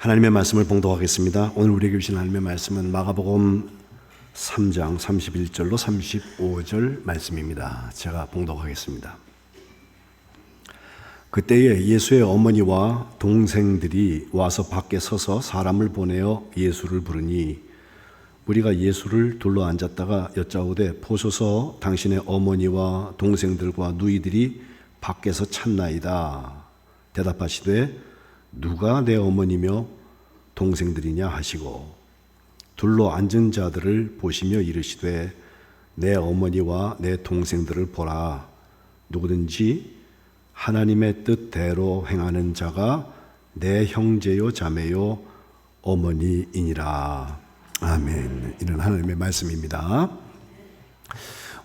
하나님의 말씀을 봉독하겠습니다. 오늘 우리에게 주신 하나님의 말씀은 마가복음 3장 31절로 35절 말씀입니다. 제가 봉독하겠습니다. 그때에 예수의 어머니와 동생들이 와서 밖에 서서 사람을 보내어 예수를 부르니 무리가 예수를 둘러 앉았다가 여짜오되 보소서 당신의 어머니와 동생들과 누이들이 밖에서 찾나이다. 대답하시되 누가 내 어머니며 동생들이냐 하시고 둘러 앉은 자들을 보시며 이르시되 내 어머니와 내 동생들을 보라. 누구든지 하나님의 뜻대로 행하는 자가 내 형제요 자매요 어머니이니라. 아멘. 이는 하나님의 말씀입니다.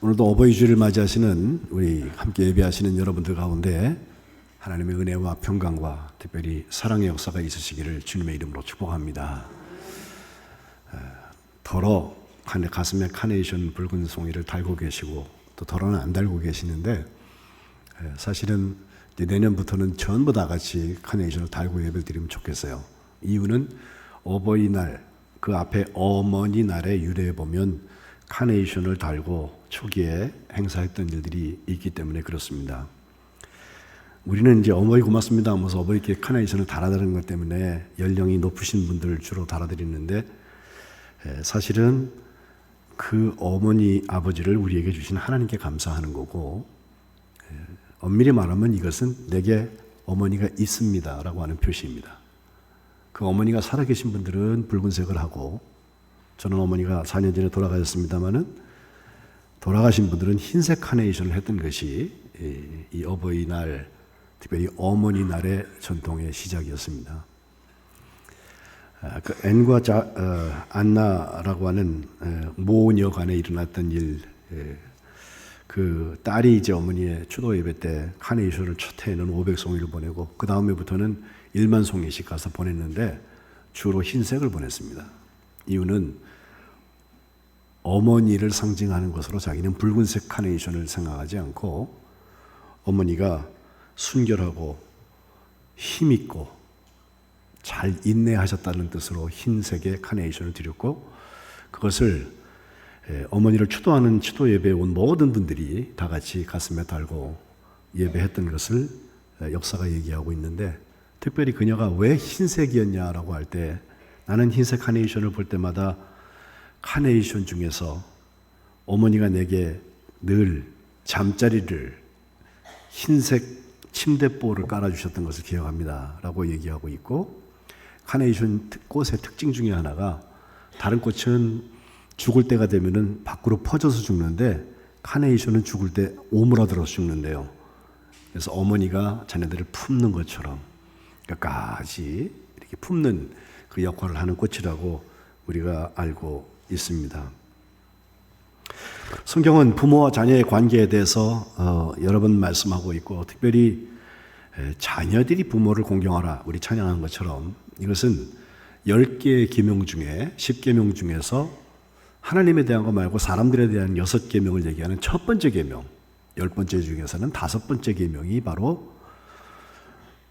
오늘도 어버이 주일을 맞이하시는 우리 함께 예배하시는 여러분들 가운데 하나님의 은혜와 평강과 특별히 사랑의 역사가 있으시기를 주님의 이름으로 축복합니다. 더러 가슴에 카네이션 붉은 송이를 달고 계시고 또 더러는 안 달고 계시는데 사실은 내년부터는 전부 다 같이 카네이션을 달고 예배를 드리면 좋겠어요. 이유는 어버이날 그 앞에 어머니 날의 유래에 보면 카네이션을 달고 초기에 행사했던 일들이 있기 때문에 그렇습니다. 우리는 이제 어머니 고맙습니다 하면서 어버이께 카네이션을 달아드리는 것 때문에 연령이 높으신 분들 주로 달아드리는데 사실은 그 어머니 아버지를 우리에게 주신 하나님께 감사하는 거고 엄밀히 말하면 이것은 내게 어머니가 있습니다 라고 하는 표시입니다. 그 어머니가 살아계신 분들은 붉은색을 하고 저는 어머니가 4년 전에 돌아가셨습니다마는 돌아가신 분들은 흰색 카네이션을 했던 것이 이 어버이날 특별히 어머니 날의 전통의 시작이었습니다. 그 앤과 안나라고 하는 모녀 간에 일어났던 일, 그 딸이 이제 어머니의 추도 예배 때 카네이션을 첫 해에는 500송이를 보내고 그 다음에부터는 1만 송이씩 가서 보냈는데 주로 흰색을 보냈습니다. 이유는 어머니를 상징하는 것으로 자기는 붉은색 카네이션을 생각하지 않고 어머니가 순결하고 힘있고 잘 인내하셨다는 뜻으로 흰색의 카네이션을 드렸고 그것을 어머니를 추도하는 추도 예배에 온 모든 분들이 다 같이 가슴에 달고 예배했던 것을 역사가 얘기하고 있는데 특별히 그녀가 왜 흰색이었냐라고 할 때 나는 흰색 카네이션을 볼 때마다 카네이션 중에서 어머니가 내게 늘 잠자리를 흰색 침대보를 깔아주셨던 것을 기억합니다 라고 얘기하고 있고 카네이션 꽃의 특징 중에 하나가 다른 꽃은 죽을 때가 되면은 밖으로 퍼져서 죽는데 카네이션은 죽을 때 오므라들어서 죽는데요. 그래서 어머니가 자녀들을 품는 것처럼 끝까지 이렇게 품는 그 역할을 하는 꽃이라고 우리가 알고 있습니다. 성경은 부모와 자녀의 관계에 대해서 여러 번 말씀하고 있고 특별히 자녀들이 부모를 공경하라 우리 찬양한 것처럼 이것은 10개의 계명 중에 10계명 중에서 하나님에 대한 거 말고 사람들에 대한 6계명을 얘기하는 첫 번째 계명 10번째 중에서는 5번째 계명이 바로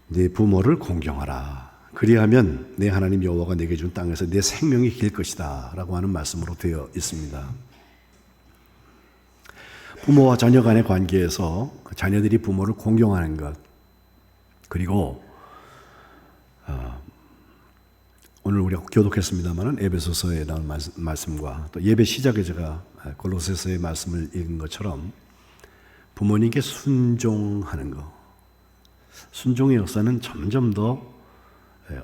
네 부모를 공경하라 그리하면 내 하나님 여호와가 내게 준 땅에서 내 생명이 길 것이다 라고 하는 말씀으로 되어 있습니다. 부모와 자녀 간의 관계에서 자녀들이 부모를 공경하는 것 그리고 오늘 우리가 교독했습니다만 에베소서에 나온 말씀과 또 예배 시작에 제가 골로새서의 말씀을 읽은 것처럼 부모님께 순종하는 것 순종의 역사는 점점 더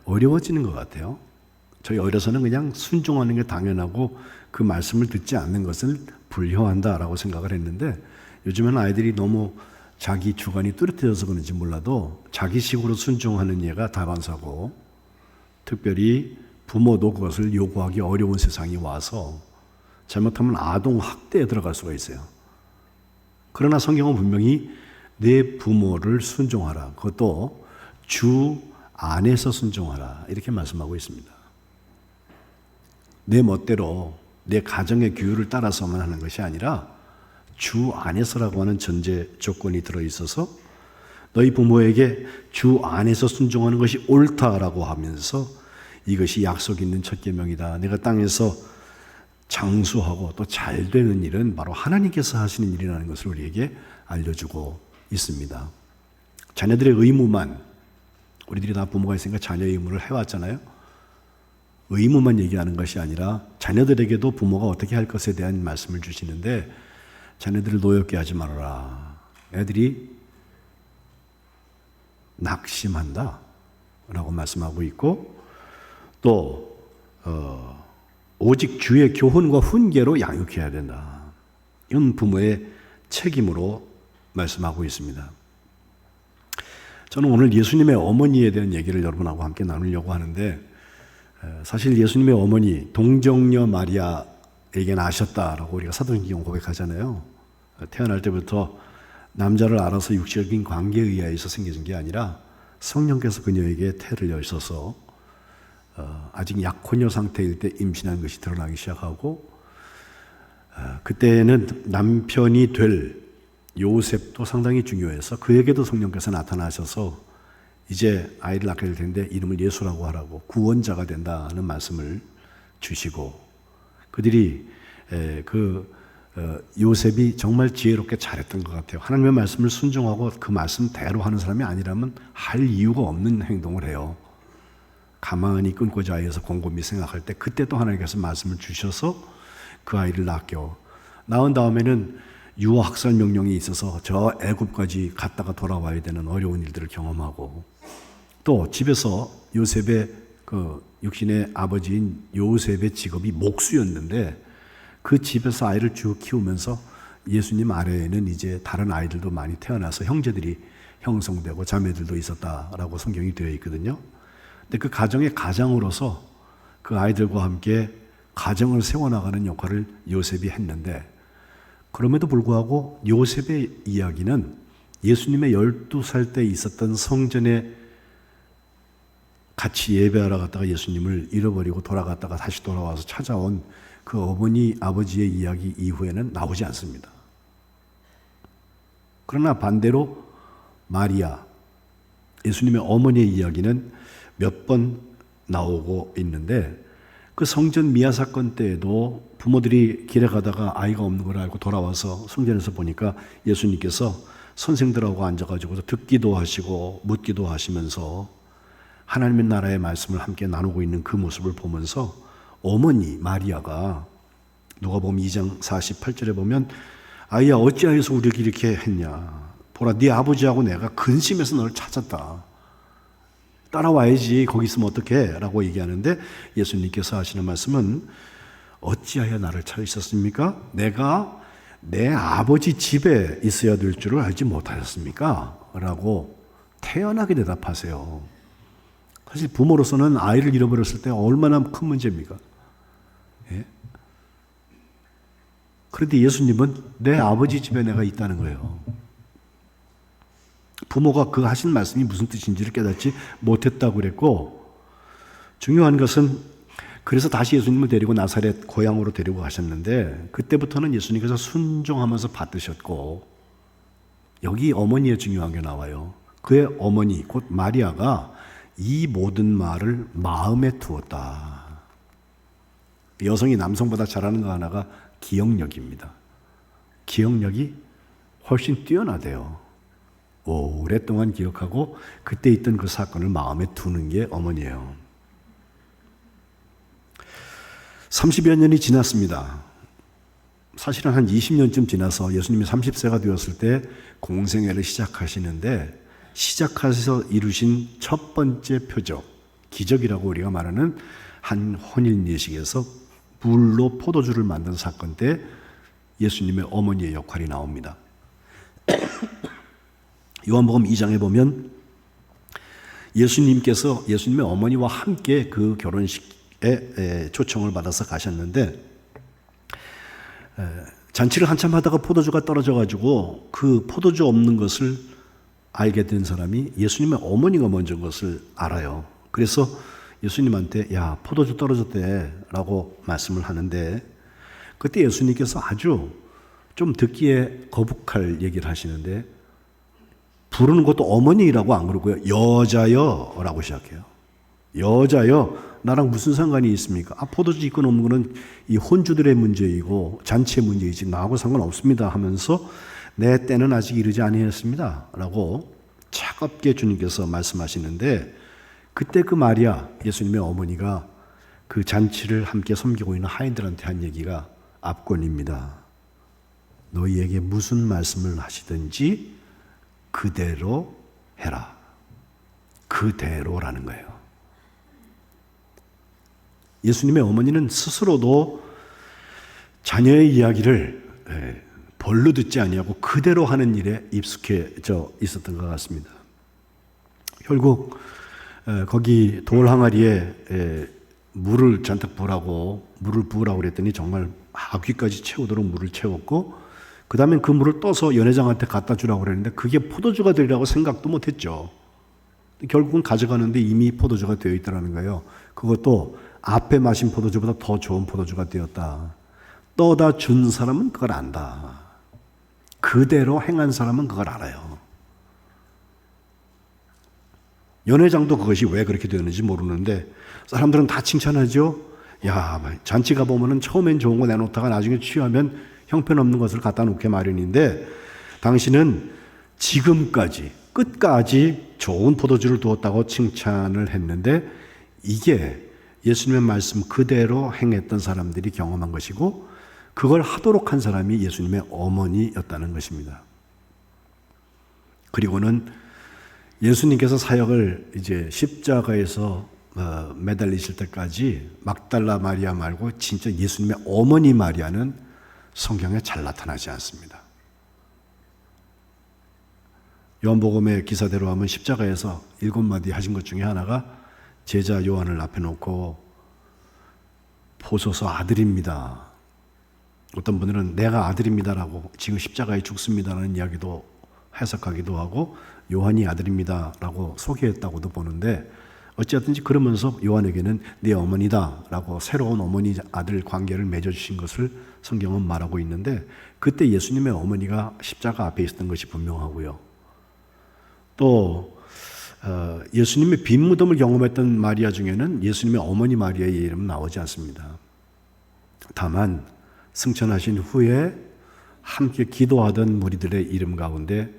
어려워지는 것 같아요. 저희 어려서는 그냥 순종하는 게 당연하고 그 말씀을 듣지 않는 것을 불효한다라고 생각을 했는데 요즘에는 아이들이 너무 자기 주관이 뚜렷해져서 그런지 몰라도 자기식으로 순종하는 예가 다반사고 특별히 부모도 그것을 요구하기 어려운 세상이 와서 잘못하면 아동 학대에 들어갈 수가 있어요. 그러나 성경은 분명히 내 부모를 순종하라. 그것도 주 안에서 순종하라. 이렇게 말씀하고 있습니다. 내 멋대로 내 가정의 규율을 따라서만 하는 것이 아니라 주 안에서라고 하는 전제 조건이 들어있어서 너희 부모에게 주 안에서 순종하는 것이 옳다라고 하면서 이것이 약속 있는 첫 계명이다. 내가 땅에서 장수하고 또 잘 되는 일은 바로 하나님께서 하시는 일이라는 것을 우리에게 알려주고 있습니다. 자녀들의 의무만, 우리들이 다 부모가 있으니까 자녀의 의무를 해왔잖아요. 의무만 얘기하는 것이 아니라 자녀들에게도 부모가 어떻게 할 것에 대한 말씀을 주시는데, 자녀들을 노엽게 하지 말아라. 애들이 낙심한다 라고 말씀하고 있고, 또 오직 주의 교훈과 훈계로 양육해야 된다. 이건 부모의 책임으로 말씀하고 있습니다. 저는 오늘 예수님의 어머니에 대한 얘기를 여러분하고 함께 나누려고 하는데, 사실 예수님의 어머니 동정녀 마리아에게 나셨다라고 우리가 사도행전 고백하잖아요. 태어날 때부터 남자를 알아서 육적인 관계에 의해서 생겨진 게 아니라 성령께서 그녀에게 태를 여셔서 아직 약혼녀 상태일 때 임신한 것이 드러나기 시작하고, 그때는 남편이 될 요셉도 상당히 중요해서 그에게도 성령께서 나타나셔서 이제 아이를 낳게 될 텐데 이름을 예수라고 하라고, 구원자가 된다는 말씀을 주시고, 그들이 요셉이 정말 지혜롭게 잘했던 것 같아요. 하나님의 말씀을 순종하고 그 말씀대로 하는 사람이 아니라면 할 이유가 없는 행동을 해요. 가만히 끊고자 해서 곰곰이 생각할 때 그때 또 하나님께서 말씀을 주셔서 그 아이를 낳은 다음에는 유아학살 명령이 있어서 저 애굽까지 갔다가 돌아와야 되는 어려운 일들을 경험하고, 또 집에서 요셉의 육신의 아버지인 요셉의 직업이 목수였는데 그 집에서 아이를 쭉 키우면서 예수님 아래에는 이제 다른 아이들도 많이 태어나서 형제들이 형성되고 자매들도 있었다라고 성경이 되어 있거든요. 근데 그 가정의 가장으로서 그 아이들과 함께 가정을 세워나가는 역할을 요셉이 했는데, 그럼에도 불구하고 요셉의 이야기는 예수님의 12살 때 있었던 성전에 같이 예배하러 갔다가 예수님을 잃어버리고 돌아갔다가 다시 돌아와서 찾아온 그 어머니 아버지의 이야기 이후에는 나오지 않습니다. 그러나 반대로 마리아, 예수님의 어머니의 이야기는 몇 번 나오고 있는데, 그 성전 미아 사건 때에도 부모들이 길에 가다가 아이가 없는 걸 알고 돌아와서 성전에서 보니까 예수님께서 선생들하고 앉아가지고 듣기도 하시고 묻기도 하시면서 하나님의 나라의 말씀을 함께 나누고 있는 그 모습을 보면서 어머니 마리아가 누가복음 2장 48절에 보면, 아이야 어찌하여서 우리에게 이렇게 했냐, 보라 네 아버지하고 내가 근심해서 너를 찾았다, 따라와야지, 거기 있으면 어떡해 라고 얘기하는데, 예수님께서 하시는 말씀은 어찌하여 나를 찾으셨습니까? 내가 내 아버지 집에 있어야 될 줄을 알지 못하셨습니까? 라고 태연하게 대답하세요. 사실 부모로서는 아이를 잃어버렸을 때 얼마나 큰 문제입니까? 예? 그런데 예수님은 내 아버지 집에 내가 있다는 거예요. 부모가 그 하신 말씀이 무슨 뜻인지를 깨닫지 못했다고 그랬고, 중요한 것은 그래서 다시 예수님을 데리고 나사렛 고향으로 데리고 가셨는데, 그때부터는 예수님께서 순종하면서 받으셨고, 여기 어머니의 중요한 게 나와요. 그의 어머니 곧 마리아가 이 모든 말을 마음에 두었다. 여성이 남성보다 잘하는 거 하나가 기억력입니다. 기억력이 훨씬 뛰어나대요. 오랫동안 기억하고 그때 있던 그 사건을 마음에 두는 게 어머니예요. 30여 년이 지났습니다. 사실은 한 20년쯤 지나서 예수님이 30세가 되었을 때 공생애를 시작하시는데, 시작하셔서 이루신 첫 번째 표적, 기적이라고 우리가 말하는 한 혼인 예식에서 물로 포도주를 만든 사건 때 예수님의 어머니의 역할이 나옵니다. 요한복음 2장에 보면 예수님께서 예수님의 어머니와 함께 그 결혼식에 초청을 받아서 가셨는데, 잔치를 한참 하다가 포도주가 떨어져가지고 그 포도주 없는 것을 알게 된 사람이 예수님의 어머니가 먼저인 것을 알아요. 그래서 예수님한테 야 포도주 떨어졌대 라고 말씀을 하는데, 그때 예수님께서 아주 좀 듣기에 거북할 얘기를 하시는데, 부르는 것도 어머니라고 안 그러고요, 여자여 라고 시작해요. 여자여 나랑 무슨 상관이 있습니까? 포도주 있고 없는 거는 이 혼주들의 문제이고 잔치의 문제이지 나하고 상관없습니다 하면서 내 때는 아직 이르지 아니했습니다 라고 차갑게 주님께서 말씀하시는데, 그때 그 마리아, 예수님의 어머니가 그 잔치를 함께 섬기고 있는 하인들한테 한 얘기가 압권입니다. 너희에게 무슨 말씀을 하시든지 그대로 해라. 그대로라는 거예요. 예수님의 어머니는 스스로도 자녀의 이야기를 벌로 듣지 아니하고 그대로 하는 일에 익숙해져 있었던 것 같습니다. 결국 거기 돌 항아리에 물을 잔뜩 부으라고 그랬더니 정말 아귀까지 채우도록 물을 채웠고, 그 다음에 그 물을 떠서 연회장한테 갖다 주라고 그랬는데 그게 포도주가 되리라고 생각도 못했죠. 결국은 가져가는데 이미 포도주가 되어 있다는 거예요. 그것도 앞에 마신 포도주보다 더 좋은 포도주가 되었다. 떠다 준 사람은 그걸 안다. 그대로 행한 사람은 그걸 알아요. 연회장도 그것이 왜 그렇게 되었는지 모르는데 사람들은 다 칭찬하죠. 야, 잔치 가보면은 처음엔 좋은 거 내놓다가 나중에 취하면 형편없는 것을 갖다 놓게 마련인데, 당신은 지금까지 끝까지 좋은 포도주를 두었다고 칭찬을 했는데, 이게 예수님의 말씀 그대로 행했던 사람들이 경험한 것이고, 그걸 하도록 한 사람이 예수님의 어머니였다는 것입니다. 그리고는 예수님께서 사역을 이제 십자가에서 매달리실 때까지 막달라 마리아 말고 진짜 예수님의 어머니 마리아는 성경에 잘 나타나지 않습니다. 요한복음의 기사대로 하면 십자가에서 7마디 하신 것 중에 하나가 제자 요한을 앞에 놓고 보소서 아들입니다. 어떤 분들은 내가 아들입니다라고 지금 십자가에 죽습니다라는 이야기도 해석하기도 하고 요한이 아들입니다라고 소개했다고도 보는데, 어찌하든지 그러면서 요한에게는 네 어머니다라고 새로운 어머니 아들 관계를 맺어주신 것을 성경은 말하고 있는데, 그때 예수님의 어머니가 십자가 앞에 있었던 것이 분명하고요. 또 예수님의 빈 무덤을 경험했던 마리아 중에는 예수님의 어머니 마리아의 이름은 나오지 않습니다. 다만 승천하신 후에 함께 기도하던 무리들의 이름 가운데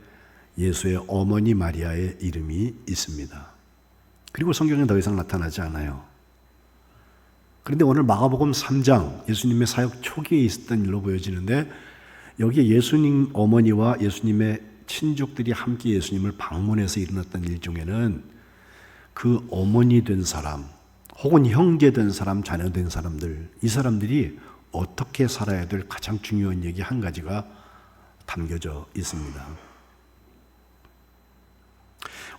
예수의 어머니 마리아의 이름이 있습니다. 그리고 성경에 더 이상 나타나지 않아요. 그런데 오늘 마가복음 3장 예수님의 사역 초기에 있었던 일로 보여지는데, 여기에 예수님 어머니와 예수님의 친족들이 함께 예수님을 방문해서 일어났던 일 중에는 그 어머니 된 사람 혹은 형제 된 사람, 자녀 된 사람들, 이 사람들이 어떻게 살아야 될 가장 중요한 얘기 한 가지가 담겨져 있습니다.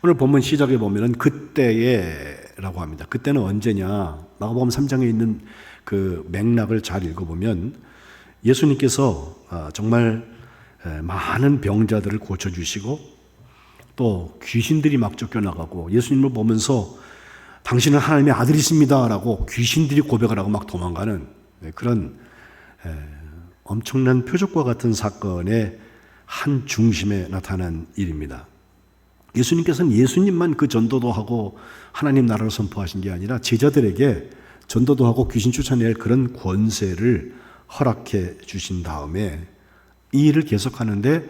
오늘 본문 시작에 보면은 그때에라고 합니다. 그때는 언제냐? 마가복음 3장에 있는 그 맥락을 잘 읽어보면 예수님께서 정말 많은 병자들을 고쳐주시고 또 귀신들이 막 쫓겨나가고, 예수님을 보면서 당신은 하나님의 아들이십니다 라고 귀신들이 고백을 하고 막 도망가는 그런 엄청난 표적과 같은 사건의 한 중심에 나타난 일입니다. 예수님께서는 예수님만 그 전도도 하고 하나님 나라를 선포하신 게 아니라 제자들에게 전도도 하고 귀신 쫓아낼 그런 권세를 허락해 주신 다음에 이 일을 계속하는데,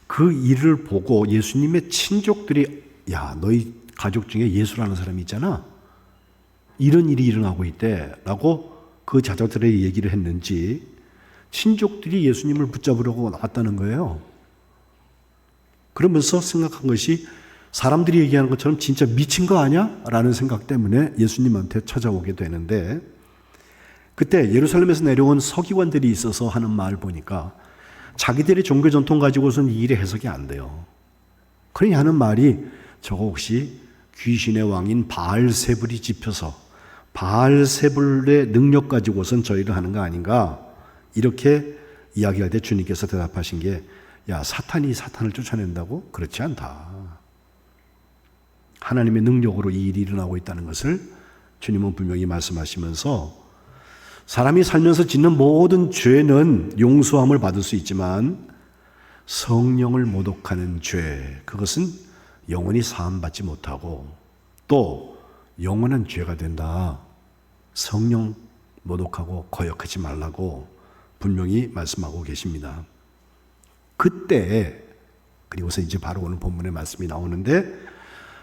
그 일을 보고 예수님의 친족들이 야, 너희 가족 중에 예수라는 사람이 있잖아, 이런 일이 일어나고 있대 라고 그 자녀들에게 얘기를 했는지 친족들이 예수님을 붙잡으려고 나왔다는 거예요. 그러면서 생각한 것이 사람들이 얘기하는 것처럼 진짜 미친 거 아니야? 라는 생각 때문에 예수님한테 찾아오게 되는데, 그때 예루살렘에서 내려온 서기관들이 있어서 하는 말 보니까 자기들의 종교 전통 가지고서는 이 일의 해석이 안 돼요. 그러니 하는 말이 저거 혹시 귀신의 왕인 바알세불이 집혀서 바알세불의 능력 가지고선 저희를 하는 거 아닌가, 이렇게 이야기할 때 주님께서 대답하신 게, 야, 사탄이 사탄을 쫓아낸다고? 그렇지 않다. 하나님의 능력으로 이 일이 일어나고 있다는 것을 주님은 분명히 말씀하시면서, 사람이 살면서 짓는 모든 죄는 용서함을 받을 수 있지만 성령을 모독하는 죄, 그것은 영원히 사함받지 못하고 또 영원한 죄가 된다. 성령 모독하고 거역하지 말라고 분명히 말씀하고 계십니다. 그때, 그리고서 이제 바로 오늘 본문의 말씀이 나오는데,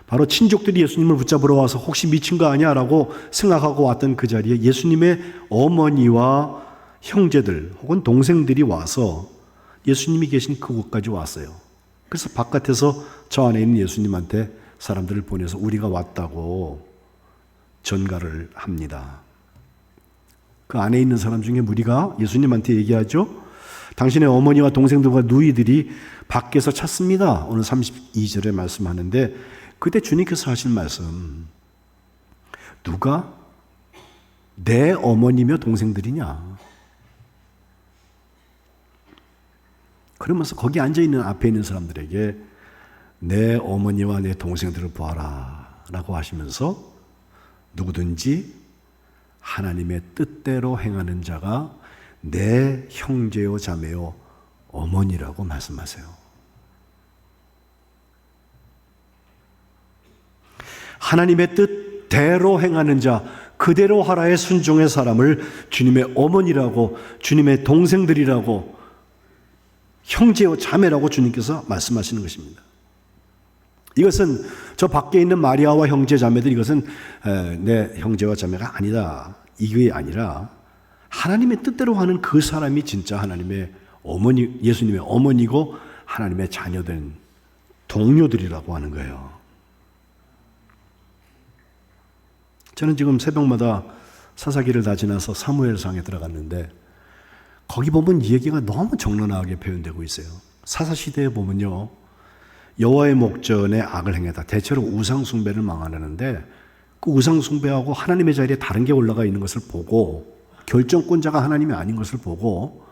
바로 친족들이 예수님을 붙잡으러 와서 혹시 미친 거 아니야? 라고 생각하고 왔던 그 자리에 예수님의 어머니와 형제들 혹은 동생들이 와서 예수님이 계신 그곳까지 왔어요. 그래서 바깥에서 저 안에 있는 예수님한테 사람들을 보내서 우리가 왔다고 전가를 합니다. 그 안에 있는 사람 중에 무리가 예수님한테 얘기하죠. 당신의 어머니와 동생들과 누이들이 밖에서 찾습니다. 오늘 32절에 말씀하는데, 그때 주님께서 하신 말씀, 누가 내 어머니며 동생들이냐? 그러면서 거기 앉아있는 앞에 있는 사람들에게 내 어머니와 내 동생들을 보아라 라고 하시면서 누구든지 하나님의 뜻대로 행하는 자가 내 형제요 자매요 어머니라고 말씀하세요. 하나님의 뜻대로 행하는 자, 그대로 하라의 순종의 사람을 주님의 어머니라고, 주님의 동생들이라고, 형제요 자매라고 주님께서 말씀하시는 것입니다. 이것은 저 밖에 있는 마리아와 형제 자매들, 이것은 내 형제와 자매가 아니다, 이게 아니라 하나님의 뜻대로 하는 그 사람이 진짜 하나님의 어머니, 예수님의 어머니고 하나님의 자녀된 동료들이라고 하는 거예요. 저는 지금 새벽마다 사사기를 다 지나서 사무엘상에 들어갔는데, 거기 보면 이 얘기가 너무 적나라하게 표현되고 있어요. 사사시대에 보면요, 여호와의 목전에 악을 행했다, 대체로 우상숭배를 망하려는데, 그 우상숭배하고 하나님의 자리에 다른 게 올라가 있는 것을 보고, 결정권자가 하나님이 아닌 것을 보고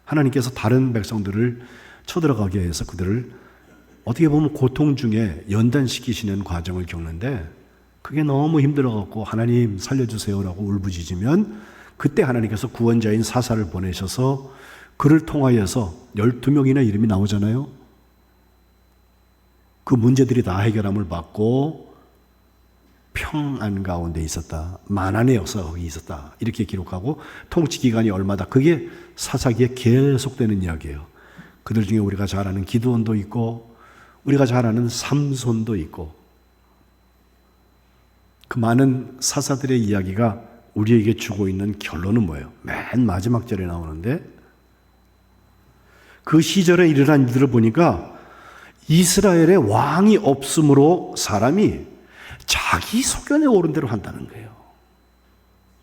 하나님께서 다른 백성들을 쳐들어가게 해서 그들을 어떻게 보면 고통 중에 연단시키시는 과정을 겪는데, 그게 너무 힘들어갖고 하나님 살려주세요라고 울부짖으면 그때 하나님께서 구원자인 사사를 보내셔서 그를 통하여서 12명이나 이름이 나오잖아요. 그 문제들이 다 해결함을 받고 평안 가운데 있었다, 만안의 역사가 거기 있었다, 이렇게 기록하고 통치 기간이 얼마다, 그게 사사기에 계속되는 이야기예요. 그들 중에 우리가 잘 아는 기드온도 있고 우리가 잘 아는 삼손도 있고, 그 많은 사사들의 이야기가 우리에게 주고 있는 결론은 뭐예요? 맨 마지막 절에 나오는데, 그 시절에 일어난 일들을 보니까 이스라엘에 왕이 없으므로 사람이 자기 소견에 오른 대로 한다는 거예요.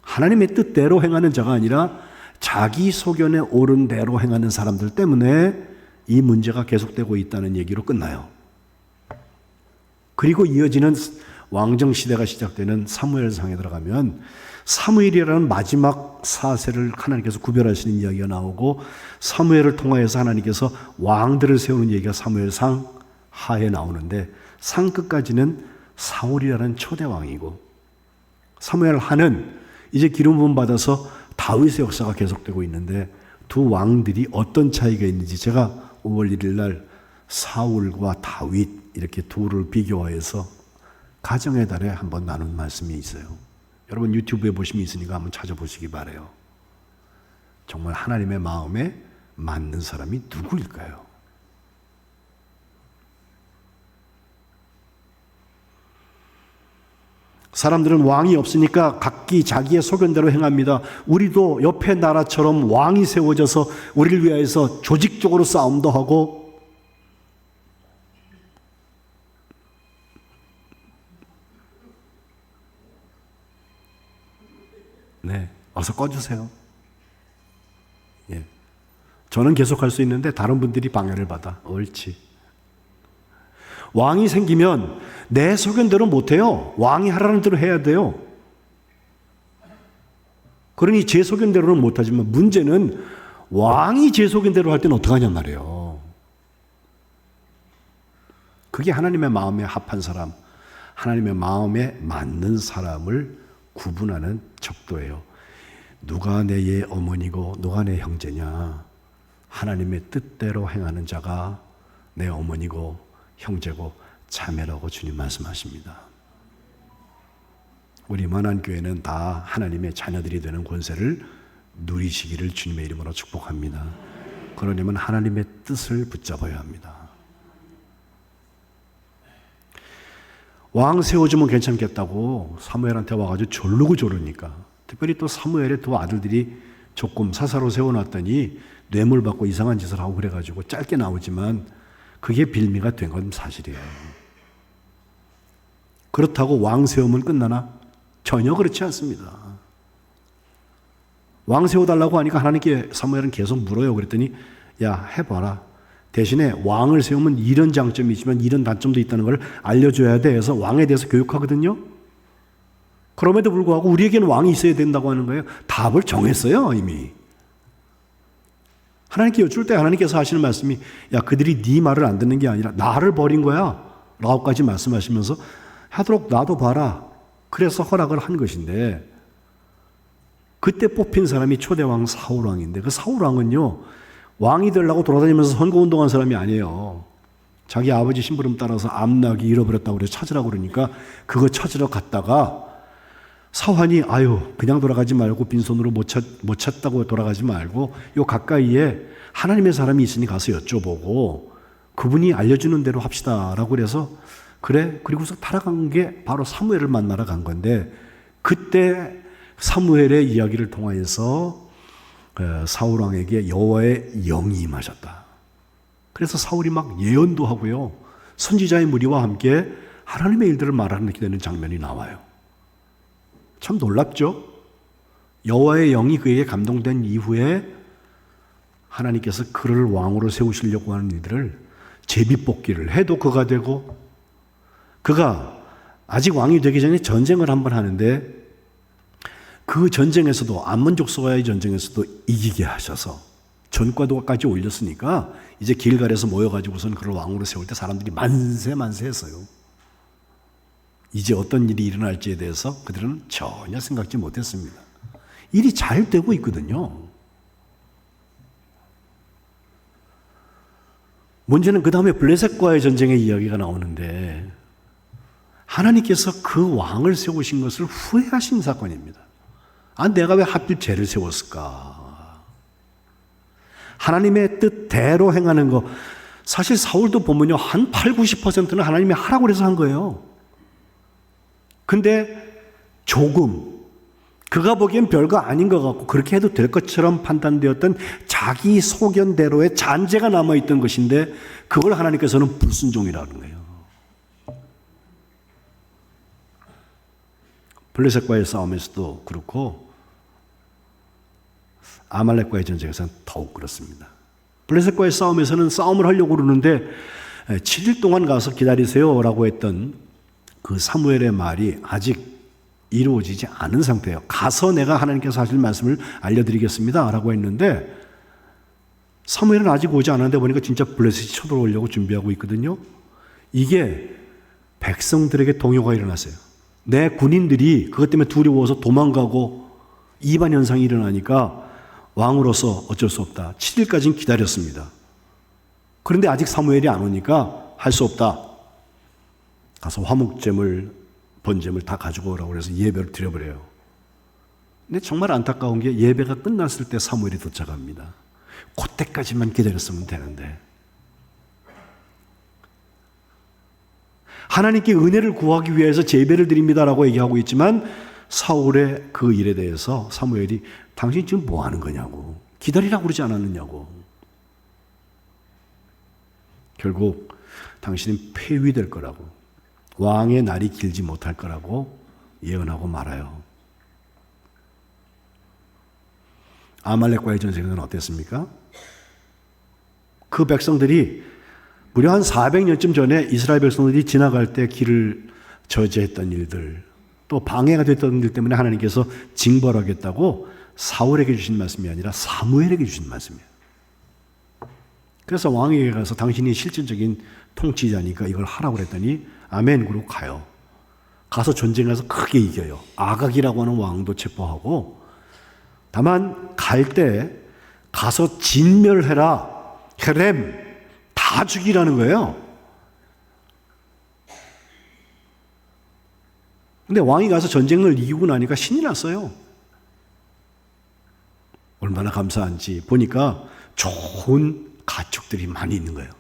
하나님의 뜻대로 행하는 자가 아니라 자기 소견에 오른 대로 행하는 사람들 때문에 이 문제가 계속되고 있다는 얘기로 끝나요. 그리고 이어지는 왕정 시대가 시작되는 사무엘상에 들어가면 사무엘이라는 마지막 사세를 하나님께서 구별하시는 이야기가 나오고, 사무엘을 통하여서 하나님께서 왕들을 세우는 얘기가 사무엘상 하에 나오는데, 상 끝까지는 사울이라는 초대 왕이고, 사무엘 하는 이제 기름 부음 받아서 다윗의 역사가 계속되고 있는데, 두 왕들이 어떤 차이가 있는지 제가 5월 1일 날 사울과 다윗 이렇게 둘을 비교하여서 가정의 달에 한번 나눈 말씀이 있어요. 여러분 유튜브에 보시면 있으니까 한번 찾아보시기 바라요. 정말 하나님의 마음에 맞는 사람이 누구일까요? 사람들은 왕이 없으니까 각기 자기의 소견대로 행합니다. 우리도 옆에 나라처럼 왕이 세워져서 우리를 위하여서 조직적으로 싸움도 하고, 네, 어서 꺼주세요. 예, 저는 계속 할 수 있는데 다른 분들이 방해를 받아. 옳지. 왕이 생기면 내 소견대로 못해요. 왕이 하라는 대로 해야 돼요. 그러니 제 소견대로는 못하지만 문제는 왕이 제 소견대로 할 때는 어떡하냔 말이에요. 그게 하나님의 마음에 합한 사람, 하나님의 마음에 맞는 사람을 구분하는 척도예요. 누가 내 어머니고 누가 내 형제냐? 하나님의 뜻대로 행하는 자가 내 어머니고 형제고 자매라고 주님 말씀하십니다. 우리 만안교회는 다 하나님의 자녀들이 되는 권세를 누리시기를 주님의 이름으로 축복합니다. 그러려면 하나님의 뜻을 붙잡아야 합니다. 왕 세워주면 괜찮겠다고 사무엘한테 와가지고 졸르고 졸르니까, 특별히 또 사무엘의 두 아들들이 조금 사사로 세워놨더니 뇌물 받고 이상한 짓을 하고 그래가지고 짧게 나오지만 그게 빌미가 된 건 사실이에요. 그렇다고 왕 세우면 끝나나? 전혀 그렇지 않습니다. 왕 세워달라고 하니까 하나님께 사무엘은 계속 물어요. 그랬더니 야, 해봐라. 대신에 왕을 세우면 이런 장점이 있지만 이런 단점도 있다는 걸 알려줘야 돼 해서 왕에 대해서 교육하거든요. 그럼에도 불구하고 우리에게는 왕이 있어야 된다고 하는 거예요. 답을 정했어요, 이미. 하나님께 여쭐 때 하나님께서 하시는 말씀이 야, 그들이 네 말을 안 듣는 게 아니라 나를 버린 거야 라고까지 말씀하시면서 하도록 놔둬봐라. 그래서 허락을 한 것인데, 그때 뽑힌 사람이 초대왕 사울왕인데, 그 사울왕은요 왕이 되려고 돌아다니면서 선거운동한 사람이 아니에요. 자기 아버지 심부름 따라서 암나귀 잃어버렸다고 그래서 찾으라고 그러니까 그거 찾으러 갔다가 사환이 아유 그냥 돌아가지 말고 빈손으로 못 찾다고 돌아가지 말고 요 가까이에 하나님의 사람이 있으니 가서 여쭤보고 그분이 알려주는 대로 합시다라고 그래서 그래, 그리고서 따라간 게 바로 사무엘을 만나러 간 건데, 그때 사무엘의 이야기를 통하여서 사울 왕에게 여호와의 영이 임하셨다. 그래서 사울이 막 예언도 하고요, 선지자의 무리와 함께 하나님의 일들을 말하는 게 되는 장면이 나와요. 참 놀랍죠? 여호와의 영이 그에게 감동된 이후에 하나님께서 그를 왕으로 세우시려고 하는 일들을 제비뽑기를 해도 그가 되고, 그가 아직 왕이 되기 전에 전쟁을 한번 하는데 그 전쟁에서도 암몬족서와의 전쟁에서도 이기게 하셔서 전과도까지 올렸으니까 이제 길갈에서 모여가지고선 그를 왕으로 세울 때 사람들이 만세 했어요. 이제 어떤 일이 일어날지에 대해서 그들은 전혀 생각지 못했습니다. 일이 잘 되고 있거든요. 문제는 그 다음에 블레셋과의 전쟁의 이야기가 나오는데, 하나님께서 그 왕을 세우신 것을 후회하신 사건입니다. 아, 내가 왜 하필 쟤를 세웠을까? 하나님의 뜻대로 행하는 거, 사실 사울도 보면요, 한 80~90%는 하나님이 하라고 해서 한 거예요. 근데 조금, 그가 보기엔 별거 아닌 것 같고 그렇게 해도 될 것처럼 판단되었던 자기 소견대로의 잔재가 남아있던 것인데, 그걸 하나님께서는 불순종이라는 거예요. 블레셋과의 싸움에서도 그렇고 아말렉과의 전쟁에서는 더욱 그렇습니다. 블레셋과의 싸움에서는 싸움을 하려고 그러는데 7일 동안 가서 기다리세요라고 했던 그 사무엘의 말이 아직 이루어지지 않은 상태예요. 가서 내가 하나님께서 하실 말씀을 알려드리겠습니다 라고 했는데, 사무엘은 아직 오지 않았는데 보니까 진짜 블레셋이 쳐들어오려고 준비하고 있거든요. 이게 백성들에게 동요가 일어났어요. 내 군인들이 그것 때문에 두려워서 도망가고 이반 현상이 일어나니까 왕으로서 어쩔 수 없다. 7일까지는 기다렸습니다. 그런데 아직 사무엘이 안 오니까 할 수 없다. 가서 화목제물, 번제물 다 가지고 오라고 그래서 예배를 드려버려요. 근데 정말 안타까운 게 예배가 끝났을 때 사무엘이 도착합니다. 그때까지만 기다렸으면 되는데, 하나님께 은혜를 구하기 위해서 제배를 드립니다라고 얘기하고 있지만 사울의 그 일에 대해서 사무엘이 당신 지금 뭐 하는 거냐고, 기다리라고 그러지 않았느냐고. 결국 당신은 폐위될 거라고, 왕의 날이 길지 못할 거라고 예언하고 말아요. 아말렉과의 전쟁은 어땠습니까? 그 백성들이 무려 한 400년쯤 전에 이스라엘 백성들이 지나갈 때 길을 저지했던 일들, 또 방해가 됐던 일 때문에 하나님께서 징벌하겠다고 사울에게 주신 말씀이 아니라 사무엘에게 주신 말씀이에요. 그래서 왕에게 가서 당신이 실질적인 통치자니까 이걸 하라고 그랬더니 아멘 그러고 가요. 가서 전쟁에서 크게 이겨요. 아각이라고 하는 왕도 체포하고, 다만 갈 때 가서 진멸해라, 헤렘 다 죽이라는 거예요. 근데 왕이 가서 전쟁을 이기고 나니까 신이 났어요. 얼마나 감사한지 보니까 좋은 가축들이 많이 있는 거예요.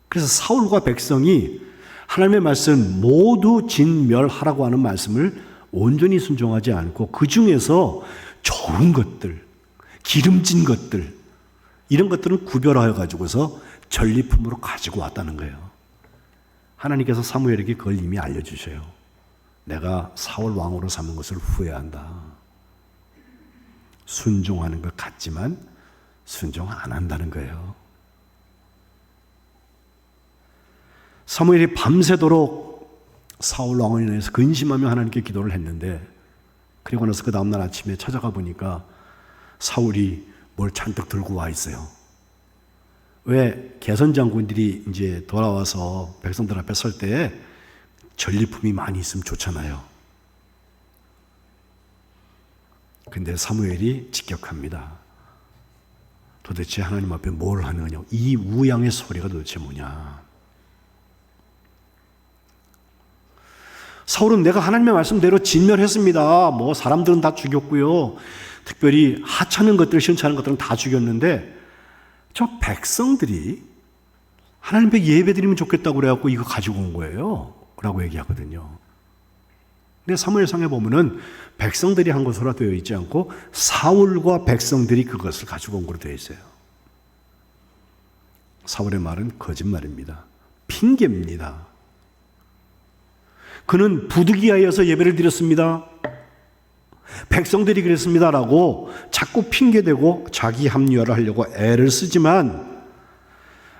그래서 사울과 백성이 하나님의 말씀 모두 진멸하라고 하는 말씀을 온전히 순종하지 않고 그 중에서 좋은 것들, 기름진 것들, 이런 것들은 구별하여 가지고서 전리품으로 가지고 왔다는 거예요. 하나님께서 사무엘에게 그걸 이미 알려주셔요. 내가 사울 왕으로 삼은 것을 후회한다. 순종하는 것 같지만 순종 안 한다는 거예요. 사무엘이 밤새도록 사울 왕을 인해서 근심하며 하나님께 기도를 했는데, 그리고 나서 그 다음날 아침에 찾아가 보니까 사울이 뭘 잔뜩 들고 와 있어요. 왜 개선 장군들이 이제 돌아와서 백성들 앞에 설 때 전리품이 많이 있으면 좋잖아요. 근데 사무엘이 직격합니다. 도대체 하나님 앞에 뭘 하는 거냐? 이 우양의 소리가 도대체 뭐냐? 사울은 내가 하나님의 말씀대로 진멸했습니다. 뭐 사람들은 다 죽였고요. 특별히 하찮은 것들, 시원찮은 것들은 다 죽였는데 저 백성들이 하나님 앞에 예배드리면 좋겠다고 그래갖고 이거 가지고 온 거예요. 라고 얘기하거든요. 근데 사무엘상에 보면은 백성들이 한 것으로 되어 있지 않고 사울과 백성들이 그것을 가지고 온 것으로 되어 있어요. 사울의 말은 거짓말입니다. 핑계입니다. 그는 부득이하여서 예배를 드렸습니다. 백성들이 그랬습니다라고 자꾸 핑계대고 자기 합리화를 하려고 애를 쓰지만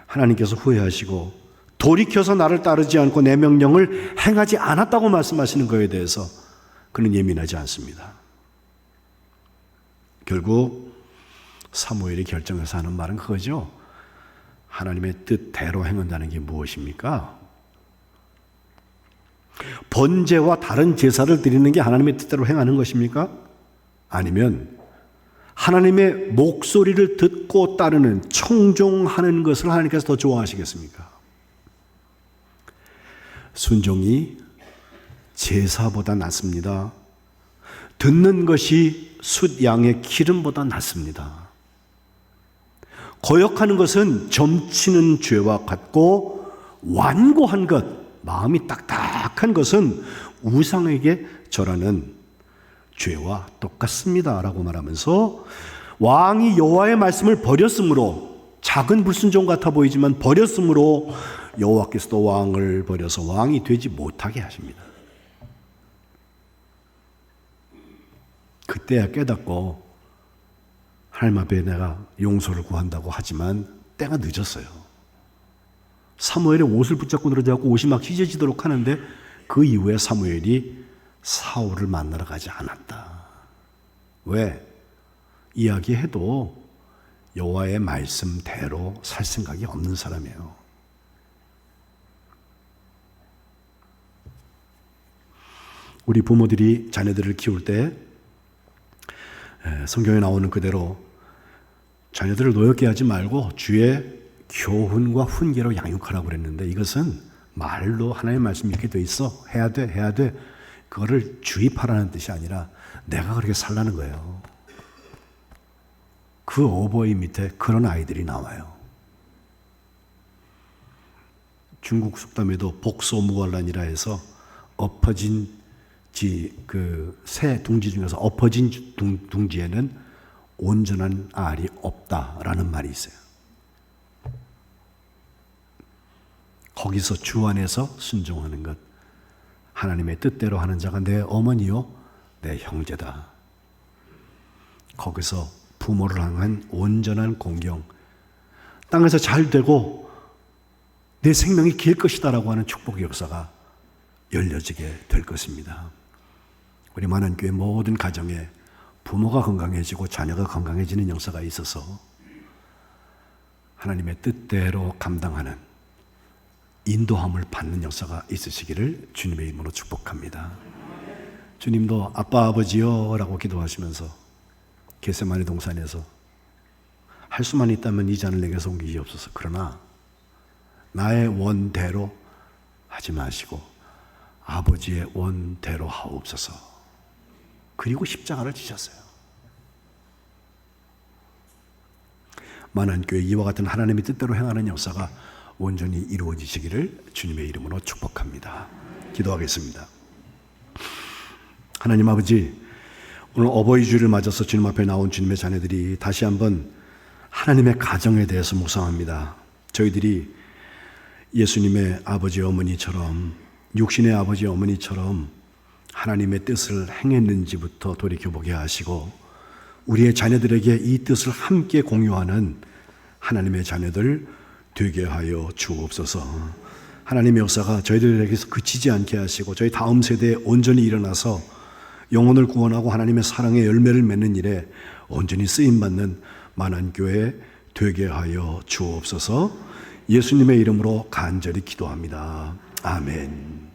하나님께서 후회하시고 돌이켜서 나를 따르지 않고 내 명령을 행하지 않았다고 말씀하시는 것에 대해서 그는 예민하지 않습니다. 결국 사무엘이 결정해서 하는 말은 그거죠. 하나님의 뜻대로 행한다는 게 무엇입니까? 번제와 다른 제사를 드리는 게 하나님의 뜻대로 행하는 것입니까? 아니면 하나님의 목소리를 듣고 따르는, 청종하는 것을 하나님께서 더 좋아하시겠습니까? 순종이 제사보다 낫습니다. 듣는 것이 숫양의 기름보다 낫습니다. 거역하는 것은 점치는 죄와 같고 완고한 것, 마음이 딱딱한 것은 우상에게 절하는 죄와 똑같습니다 라고 말하면서 왕이 여호와의 말씀을 버렸으므로, 작은 불순종 같아 보이지만 버렸으므로 여호와께서도 왕을 버려서 왕이 되지 못하게 하십니다. 그때야 깨닫고 하나님 앞에 내가 용서를 구한다고 하지만 때가 늦었어요. 사무엘의 옷을 붙잡고 늘어져갖고 옷이 막 찢어지도록 하는데 그 이후에 사무엘이 사울을 만나러 가지 않았다. 왜? 이야기해도 여호와의 말씀대로 살 생각이 없는 사람이에요. 우리 부모들이 자녀들을 키울 때 성경에 나오는 그대로 자녀들을 노엽게 하지 말고 주의 교훈과 훈계로 양육하라고 그랬는데, 이것은 말로 하나님의 말씀이 이렇게 돼 있어, 해야 돼, 해야 돼, 그거를 주입하라는 뜻이 아니라 내가 그렇게 살라는 거예요. 그 어버이 밑에 그런 아이들이 나와요. 중국 속담에도 복소무관란이라 해서 엎어진 새 둥지 중에서 엎어진 둥지에는 온전한 알이 없다라는 말이 있어요. 거기서 주 안에서 순종하는 것, 하나님의 뜻대로 하는 자가 내 어머니요 내 형제다. 거기서 부모를 향한 온전한 공경, 땅에서 잘 되고 내 생명이 길 것이다라고 하는 축복의 역사가 열려지게 될 것입니다. 우리 만안교회 모든 가정에 부모가 건강해지고 자녀가 건강해지는 역사가 있어서 하나님의 뜻대로 감당하는, 인도함을 받는 역사가 있으시기를 주님의 이름으로 축복합니다. 주님도 아빠 아버지요 라고 기도하시면서 겟세마네 동산에서 할 수만 있다면 이 잔을 내게서 옮기시옵소서. 그러나 나의 원대로 하지 마시고 아버지의 원대로 하옵소서. 그리고 십자가를 지셨어요. 만한교회 이와 같은 하나님의 뜻대로 행하는 역사가 온전히 이루어지시기를 주님의 이름으로 축복합니다. 기도하겠습니다. 하나님 아버지, 오늘 어버이 주일을 맞아서 주님 앞에 나온 주님의 자녀들이 다시 한번 하나님의 가정에 대해서 묵상합니다. 저희들이 예수님의 아버지 어머니처럼, 육신의 아버지 어머니처럼 하나님의 뜻을 행했는지부터 돌이켜보게 하시고, 우리의 자녀들에게 이 뜻을 함께 공유하는 하나님의 자녀들 되게 하여 주옵소서. 하나님의 역사가 저희들에게서 그치지 않게 하시고, 저희 다음 세대에 온전히 일어나서 영혼을 구원하고 하나님의 사랑의 열매를 맺는 일에 온전히 쓰임받는 만한교회 되게 하여 주옵소서. 예수님의 이름으로 간절히 기도합니다. 아멘.